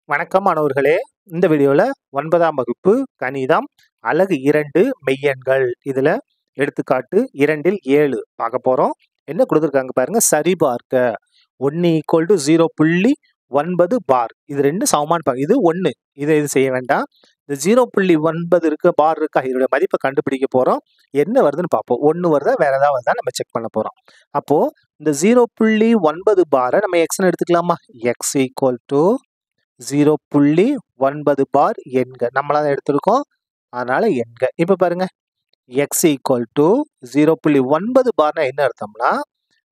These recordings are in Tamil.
வணக்கம் மாணவர்களே. இந்த வீடியோல 9ஆம் வகுப்பு கணிதம் அலகு 2 மெய்யெண்கள் இதுல எடுத்துக்காட்டு 2ல் 7 பார்க்க போறோம். என்ன கொடுத்துருக்காங்க பாருங்க. சரிபார்க்க 1 = 0.9 பார். இது ரெண்டு சமமான இது 1. இதை இது செய்ய வேண்டாம். இந்த 0.9 இருக்க பார் இருக்கா, இதோட மதிப்பை கண்டுபிடிக்க போறோம். என்ன வருதுன்னு பார்ப்போம். 1 வருதா வேற ஏதாவது வருதா நம்ம செக் பண்ண போறோம். அப்போ இந்த 0.9 பாரை நம்ம எக்ஸ்னு எடுத்துக்கலாமா? x = 0.9 பார் எண்க. நம்மளால எடுத்திருக்கோம், அதனால எண்க. இப்ப பாருங்க, x = 0.9 பார்னா என்ன அர்த்தம்னா,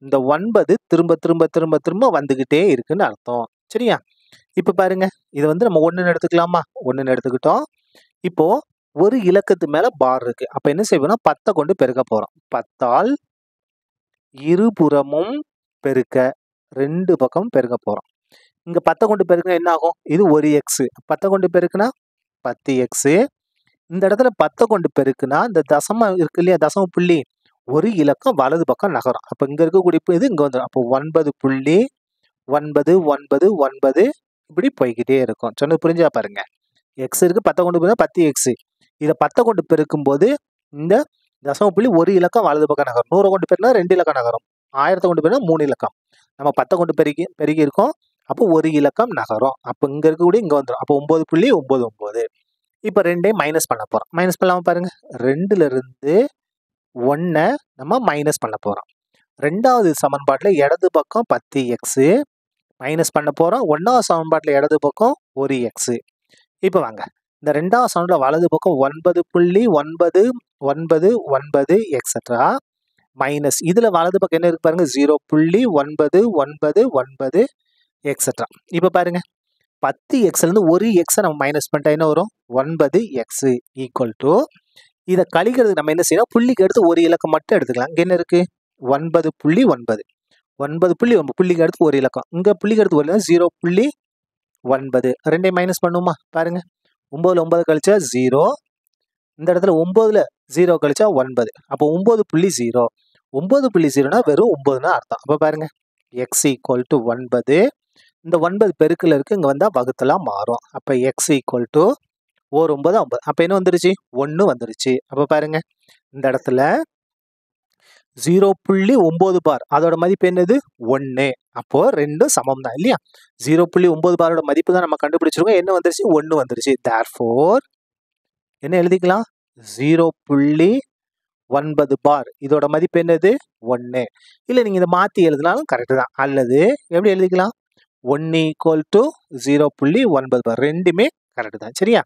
இந்த 9 திரும்ப திரும்ப திரும்ப திரும்ப வந்துகிட்டே இருக்குன்னு அர்த்தம். சரியா? இப்ப பாருங்க, இதை நம்ம 1ன்னு எடுத்துக்கலாமா? 1ன்னு எடுத்துக்கிட்டோம். இப்போ ஒரு இலக்கத்து மேல பார் இருக்கு. அப்ப என்ன செய்வோம்னா 10 கொண்டு பெருக்க போறோம். 10ஆல் இருபுறமும் பெருக்க, 2 பக்கம் பெருக்க போறோம். இங்க 10 கொண்டு பெருக்கினா என்ன ஆகும்? இது ஒரு x. 10 கொண்டு பெருக்கினா 10x. இந்த இடத்துல 10 கொண்டு பெருக்கினா இந்த தசமம் இருக்கு இல்லையா, தசம புள்ளி, ஒரு இலக்கம் வலது பக்கம் நகரும். அப்ப இங்க இருக்கக்கூடிய இது இங்க வந்துடும். அப்போ 9.999 இப்படி போய்கிட்டே இருக்கும். சொன்னது புரிஞ்சா பாருங்க. x இருக்கு, 10 கொண்டு பெருக்கினா 10x. இதை 10 கொண்டு பெருக்கும் போது இந்த தசம புள்ளி ஒரு இலக்கம் வலது பக்கம் நகரும். 100 கொண்டு பெருக்கினா 2 இலக்கம் நகரும். 1000 கொண்டு பெருக்கினா 3 இலக்கம். நம்ம 10 கொண்டு பெருக்கி இருக்கோம். அப்போ ஒரு இலக்கம் நகரும். அப்போ இங்க இருக்கக்கூடிய இங்க வந்துடும். அப்போ 9.99. இப்போ 2ஐயும் மைனஸ் பண்ண போறோம். மைனஸ் பண்ணலாம பாருங்க. 2ல இருந்து 1 நம்ம மைனஸ் பண்ண போறோம். 2வது சமன்பாட்டுல இடது பக்கம் 10x மைனஸ் பண்ண போறோம். 1வது சமன்பாட்டுல இடது பக்கம் 1x. இப்போ வாங்க, இந்த 2வது சமன்பாட்டுல வலது பக்கம் 9.999 எக்ஸெட்ரா மைனஸ் இதுல வலது பக்கம் என்ன இருக்கு பாருங்க, 0.999 எக்ஸெட்ரா. இப்ப பாருங்க, 10xல இருந்து ஒரு x நம்ம மைனஸ் பண்ணிட்டா என்ன வரும்? 9x = இதை கழிக்கிறதுக்கு நம்ம என்ன செய்யணும்? புள்ளிக்கு அடுத்து ஒரு இலக்கம் மட்டும் எடுத்துக்கலாம். இங்க என்ன இருக்கு? 9.9. 9.9 புள்ளிக்கு அடுத்து ஒரு இலக்கம். இங்க புள்ளிக்கு அடுத்து ஒரு 0.9. ரெண்டையும் மைனஸ் பண்ணுமா பாருங்க. 9ல 9 கழிச்சா 0. இந்த இடத்துல 9ல 0 கழிச்சா 9. அப்போ 9.0. 9.0னா வெறும் 9ன்னு அர்த்தம். அப்ப பாருங்க, x = 9. இந்த 9 பெருக்கல இருக்கு, இங்க வந்தா வகுத்தலா மாறும். அப்ப x = 1 9 50. அப்ப என்ன வந்துருச்சு? 1 வந்துருச்சு. அப்ப பாருங்க, இந்த இடத்துல 0.9 பார் அதோட மதிப்பு என்னது? 1. அப்போ ரெண்டும் சமம் தான் இல்லையா? 0.9 பாரோட மதிப்பு தான் நம்ம கண்டுபிடிச்சிருக்கோம். என்ன வந்துருச்சு? 1 வந்துருச்சு. therefore என்ன எழுதிக்கலாம்? 0.9 பார் இதோட மதிப்பு என்னது? 1. இல்ல நீங்க இதை மாத்தி எழுதினாலும் கரெக்ட் தான். அல்லது எப்படி எழுதிக்கலாம்? 1 = 0.9 பார். ரெண்டுமே கரெக்ட் தான். சரியா?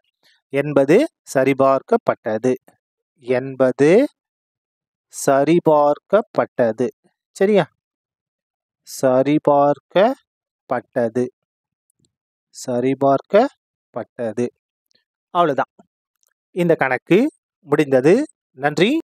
என்பது சரிபார்க்கப்பட்டது. என்பது சரிபார்க்கப்பட்டது. சரியா? சரிபார்க்கப்பட்டது. சரிபார்க்கப்பட்டது. அவ்வளவுதான். இந்த கணக்கு முடிந்தது. நன்றி.